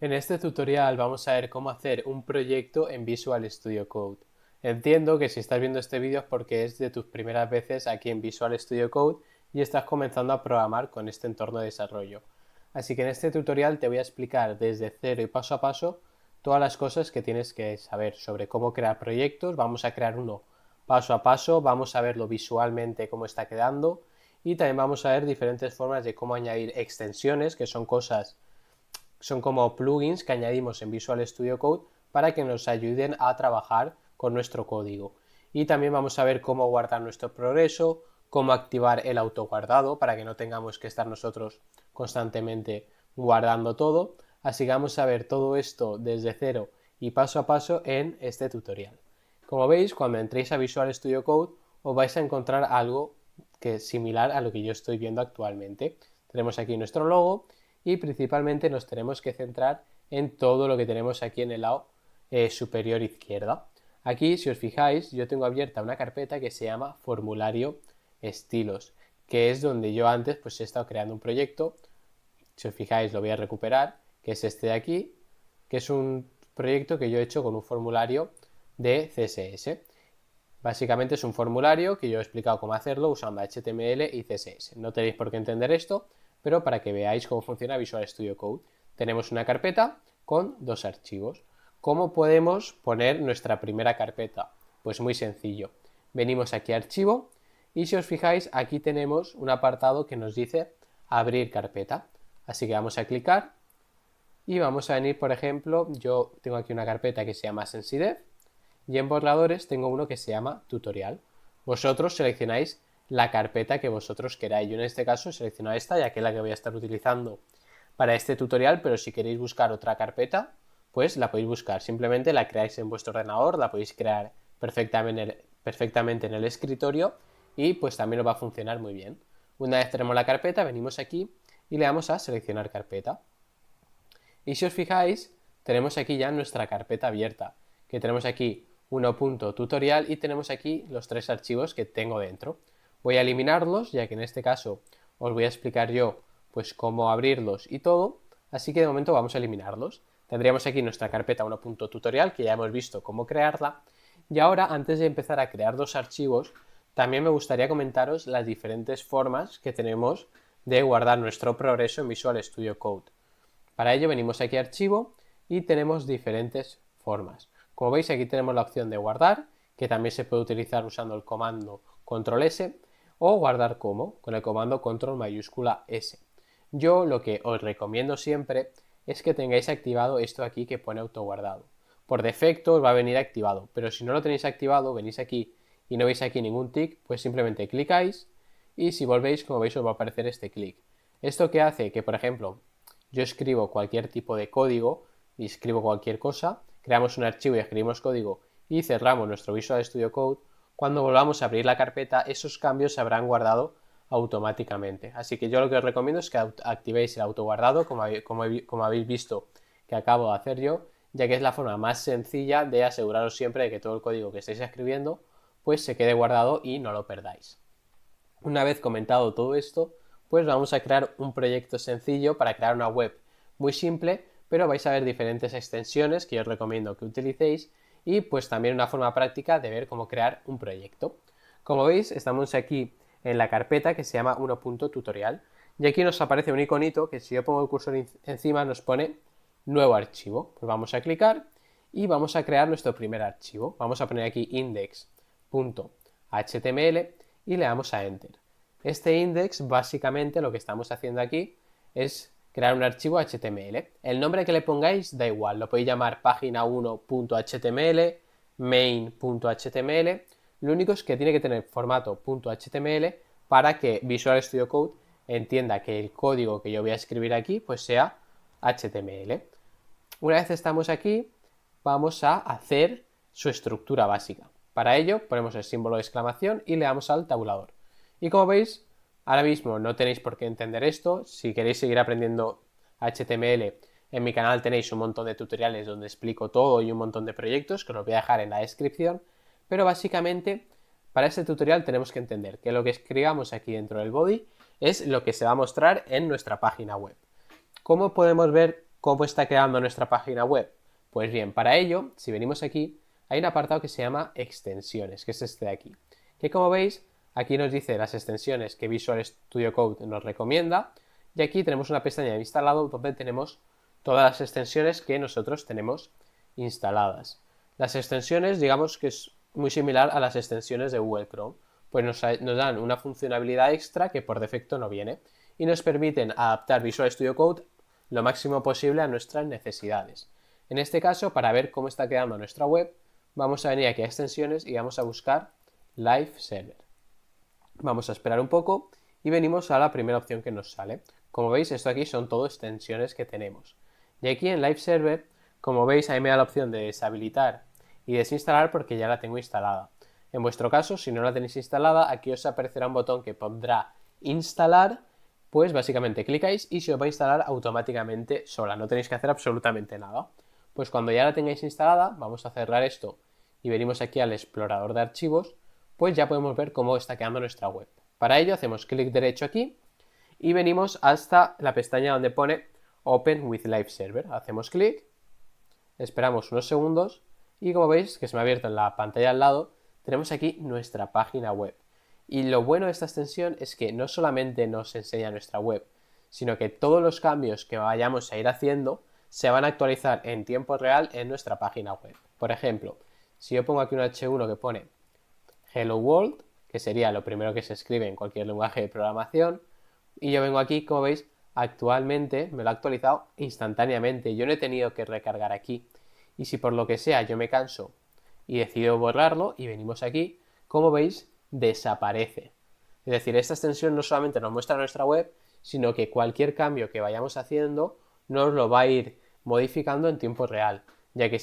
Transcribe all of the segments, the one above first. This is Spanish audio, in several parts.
En este tutorial vamos a ver cómo hacer un proyecto en Visual Studio Code. Entiendo que si estás viendo este vídeo es porque es de tus primeras veces aquí en Visual Studio Code y estás comenzando a programar con este entorno de desarrollo. Así que en este tutorial te voy a explicar desde cero y paso a paso todas las cosas que tienes que saber sobre cómo crear proyectos. Vamos a crear uno paso a paso, vamos a verlo visualmente cómo está quedando y también vamos a ver diferentes formas de cómo añadir extensiones, que son como plugins que añadimos en Visual Studio Code para que nos ayuden a trabajar con nuestro código. Y también vamos a ver cómo guardar nuestro progreso, cómo activar el autoguardado para que no tengamos que estar nosotros constantemente guardando todo. Así que vamos a ver todo esto desde cero y paso a paso en este tutorial. Como veis, cuando entréis a Visual Studio Code os vais a encontrar algo que es similar a lo que yo estoy viendo actualmente. Tenemos aquí nuestro logo y principalmente nos tenemos que centrar en todo lo que tenemos aquí en el lado superior izquierda. Aquí, si os fijáis, yo tengo abierta una carpeta que se llama formulario estilos, que es donde yo antes pues he estado creando un proyecto. Si os fijáis, lo voy a recuperar, que es este de aquí, que es un proyecto que yo he hecho con un formulario de CSS. Básicamente es un formulario que yo he explicado cómo hacerlo usando HTML y CSS. No tenéis por qué entender esto, pero para que veáis cómo funciona Visual Studio Code. Tenemos una carpeta con dos archivos. ¿Cómo podemos poner nuestra primera carpeta? Pues muy sencillo. Venimos aquí a archivo y si os fijáis aquí tenemos un apartado que nos dice abrir carpeta. Así que vamos a clicar y vamos a venir, por ejemplo, yo tengo aquí una carpeta que se llama SensiDev y en borradores tengo uno que se llama tutorial. Vosotros seleccionáis la carpeta que vosotros queráis. Yo en este caso he seleccionado esta, ya que es la que voy a estar utilizando para este tutorial, pero si queréis buscar otra carpeta, pues la podéis buscar. Simplemente la creáis en vuestro ordenador, la podéis crear perfectamente en el escritorio y pues también os va a funcionar muy bien. Una vez tenemos la carpeta, venimos aquí y le damos a seleccionar carpeta. Y si os fijáis, tenemos aquí ya nuestra carpeta abierta, que tenemos aquí 1.tutorial y tenemos aquí los tres archivos que tengo dentro. Voy a eliminarlos, ya que en este caso os voy a explicar yo pues cómo abrirlos y todo, así que de momento vamos a eliminarlos. Tendríamos aquí nuestra carpeta 1.tutorial, que ya hemos visto cómo crearla, y ahora antes de empezar a crear los archivos, también me gustaría comentaros las diferentes formas que tenemos de guardar nuestro progreso en Visual Studio Code. Para ello venimos aquí a archivo y tenemos diferentes formas. Como veis, aquí tenemos la opción de guardar, que también se puede utilizar usando el comando control S, o guardar como con el comando control mayúscula S. Yo lo que os recomiendo siempre es que tengáis activado esto aquí que pone autoguardado. Por defecto os va a venir activado, pero si no lo tenéis activado, venís aquí y no veis aquí ningún tick, pues simplemente clicáis y si volvéis, como veis, os va a aparecer este clic. ¿Esto qué hace? Que, por ejemplo, yo escribo cualquier tipo de código y escribo cualquier cosa, creamos un archivo y escribimos código y cerramos nuestro Visual Studio Code, cuando volvamos a abrir la carpeta esos cambios se habrán guardado automáticamente. Así que yo lo que os recomiendo es que activéis el autoguardado, como habéis visto que acabo de hacer yo, ya que es la forma más sencilla de aseguraros siempre de que todo el código que estéis escribiendo pues se quede guardado y no lo perdáis. Una vez comentado todo esto, pues vamos a crear un proyecto sencillo para crear una web muy simple, pero vais a ver diferentes extensiones que os recomiendo que utilicéis y pues también una forma práctica de ver cómo crear un proyecto. Como veis, estamos aquí en la carpeta que se llama 1.tutorial y aquí nos aparece un iconito que si yo pongo el cursor encima nos pone nuevo archivo. Pues vamos a clicar y vamos a crear nuestro primer archivo. Vamos a poner aquí index.html y le damos a Enter. Este index, básicamente, lo que estamos haciendo aquí es crear un archivo HTML. El nombre que le pongáis da igual, lo podéis llamar página1.html, main.html. Lo único es que tiene que tener formato .html para que Visual Studio Code entienda que el código que yo voy a escribir aquí pues sea HTML. Una vez estamos aquí, vamos a hacer su estructura básica. Para ello ponemos el símbolo de exclamación y le damos al tabulador. Y como veis, ahora mismo no tenéis por qué entender esto. Si queréis seguir aprendiendo HTML, en mi canal tenéis un montón de tutoriales donde explico todo y un montón de proyectos que os los voy a dejar en la descripción. Pero básicamente, para este tutorial tenemos que entender que lo que escribamos aquí dentro del body es lo que se va a mostrar en nuestra página web. ¿Cómo podemos ver cómo está quedando nuestra página web. Pues bien, para ello, si venimos aquí, hay un apartado que se llama extensiones, que es este de aquí, que como veis, aquí nos dice las extensiones que Visual Studio Code nos recomienda, y aquí tenemos una pestaña de instalado donde tenemos todas las extensiones que nosotros tenemos instaladas. Las extensiones, digamos que es muy similar a las extensiones de Google Chrome, pues nos dan una funcionalidad extra que por defecto no viene y nos permiten adaptar Visual Studio Code lo máximo posible a nuestras necesidades. En este caso, para ver cómo está quedando nuestra web, vamos a venir aquí a extensiones y vamos a buscar Live Server. Vamos a esperar un poco y venimos a la primera opción que nos sale. Como veis, esto aquí son todo extensiones que tenemos. Y aquí en Live Server, como veis, ahí me da la opción de deshabilitar y desinstalar porque ya la tengo instalada. En vuestro caso, si no la tenéis instalada, aquí os aparecerá un botón que pondrá instalar, pues básicamente clicáis y se os va a instalar automáticamente sola, no tenéis que hacer absolutamente nada. Pues cuando ya la tengáis instalada, vamos a cerrar esto y venimos aquí al explorador de archivos, pues ya podemos ver cómo está quedando nuestra web. Para ello hacemos clic derecho aquí y venimos hasta la pestaña donde pone Open with Live Server. Hacemos clic, esperamos unos segundos y como veis que se me ha abierto en la pantalla al lado, tenemos aquí nuestra página web. Y lo bueno de esta extensión es que no solamente nos enseña nuestra web, sino que todos los cambios que vayamos a ir haciendo se van a actualizar en tiempo real en nuestra página web. Por ejemplo, si yo pongo aquí un H1 que pone Hello World, que sería lo primero que se escribe en cualquier lenguaje de programación, y yo vengo aquí, como veis, actualmente me lo ha actualizado instantáneamente. Yo no he tenido que recargar aquí. Y si por lo que sea yo me canso y decido borrarlo y venimos aquí, como veis, desaparece. Es decir, esta extensión no solamente nos muestra nuestra web, sino que cualquier cambio que vayamos haciendo nos lo va a ir modificando en tiempo real. Ya que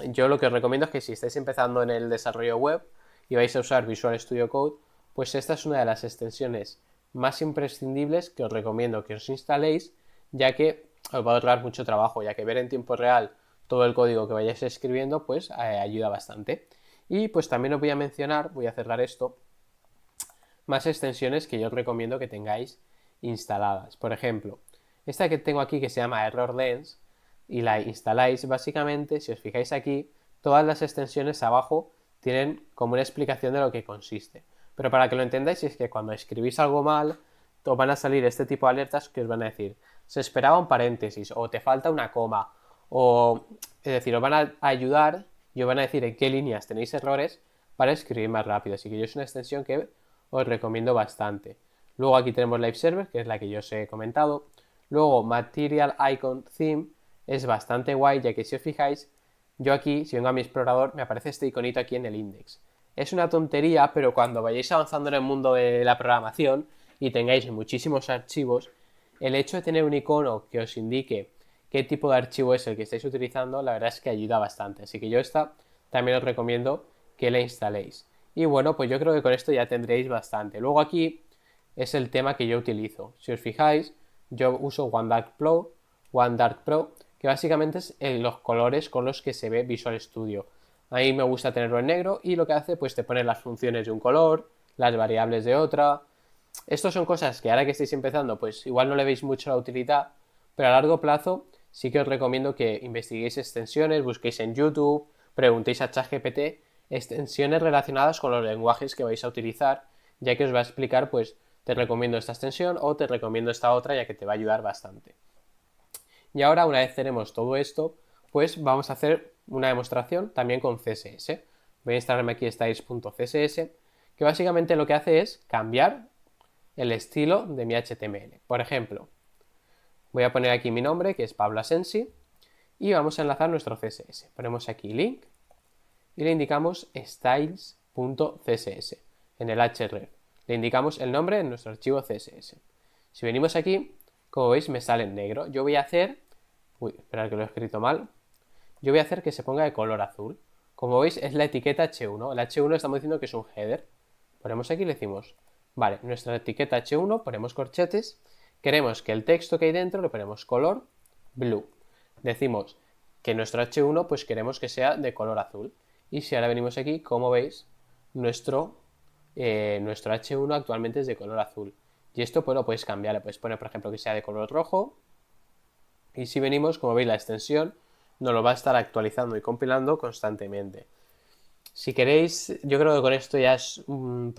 yo lo que os recomiendo es que si estáis empezando en el desarrollo web y vais a usar Visual Studio Code, pues esta es una de las extensiones más imprescindibles que os recomiendo que os instaléis, ya que os va a ahorrar mucho trabajo, ya que ver en tiempo real todo el código que vayáis escribiendo pues ayuda bastante. Y pues también os voy a mencionar, voy a cerrar esto, más extensiones que yo os recomiendo que tengáis instaladas. Por ejemplo, esta que tengo aquí que se llama Error Lens y la instaláis, básicamente, si os fijáis aquí, todas las extensiones abajo tienen como una explicación de lo que consiste. Pero para que lo entendáis, es que cuando escribís algo mal, os van a salir este tipo de alertas que os van a decir, se esperaba un paréntesis, o te falta una coma, o es decir, os van a ayudar y os van a decir en qué líneas tenéis errores para escribir más rápido. Así que yo es una extensión que os recomiendo bastante. Luego aquí tenemos Live Server, que es la que yo os he comentado. Luego Material Icon Theme es bastante guay, ya que si os fijáis, yo aquí, si vengo a mi explorador, me aparece este iconito aquí en el index. Es una tontería, pero cuando vayáis avanzando en el mundo de la programación y tengáis muchísimos archivos, el hecho de tener un icono que os indique qué tipo de archivo es el que estáis utilizando, la verdad es que ayuda bastante. Así que yo esta también os recomiendo que la instaléis. Y bueno, pues yo creo que con esto ya tendréis bastante. Luego aquí es el tema que yo utilizo. Si os fijáis, yo uso OneDark Pro, que básicamente es los colores con los que se ve Visual Studio. A mí me gusta tenerlo en negro y lo que hace pues te pone las funciones de un color, las variables de otra. Estos son cosas que ahora que estáis empezando pues igual no le veis mucho la utilidad, pero a largo plazo sí que os recomiendo que investiguéis extensiones, busquéis en YouTube, preguntéis a ChatGPT extensiones relacionadas con los lenguajes que vais a utilizar, ya que os va a explicar pues te recomiendo esta extensión o te recomiendo esta otra, ya que te va a ayudar bastante. Y ahora, una vez tenemos todo esto, pues vamos a hacer una demostración también con CSS. Voy a instalarme aquí styles.css, que básicamente lo que hace es cambiar el estilo de mi HTML. Por ejemplo, voy a poner aquí mi nombre, que es Pablo Asensi, y vamos a enlazar nuestro CSS. Ponemos aquí link y le indicamos styles.css en el href. Le indicamos el nombre en nuestro archivo CSS. Si venimos aquí, como veis, me sale en negro. Yo voy a hacer... esperad que lo he escrito mal. Yo voy a hacer que se ponga de color azul. Como veis, es la etiqueta H1. El H1 estamos diciendo que es un header. Ponemos aquí y le decimos, vale, nuestra etiqueta H1, ponemos corchetes. Queremos que el texto que hay dentro le ponemos color blue. Decimos que nuestro H1 pues queremos que sea de color azul. Y si ahora venimos aquí, como veis, nuestro H1 actualmente es de color azul. Y esto pues lo puedes cambiar, le puedes poner por ejemplo que sea de color rojo, Y si venimos, como veis, la extensión nos lo va a estar actualizando y compilando constantemente. Si queréis, yo creo que con esto ya es un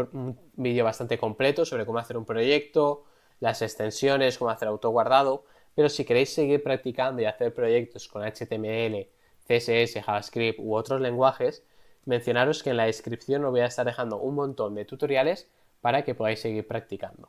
vídeo bastante completo sobre cómo hacer un proyecto, las extensiones, cómo hacer autoguardado, pero si queréis seguir practicando y hacer proyectos con HTML, CSS, JavaScript u otros lenguajes, mencionaros que en la descripción os voy a estar dejando un montón de tutoriales para que podáis seguir practicando.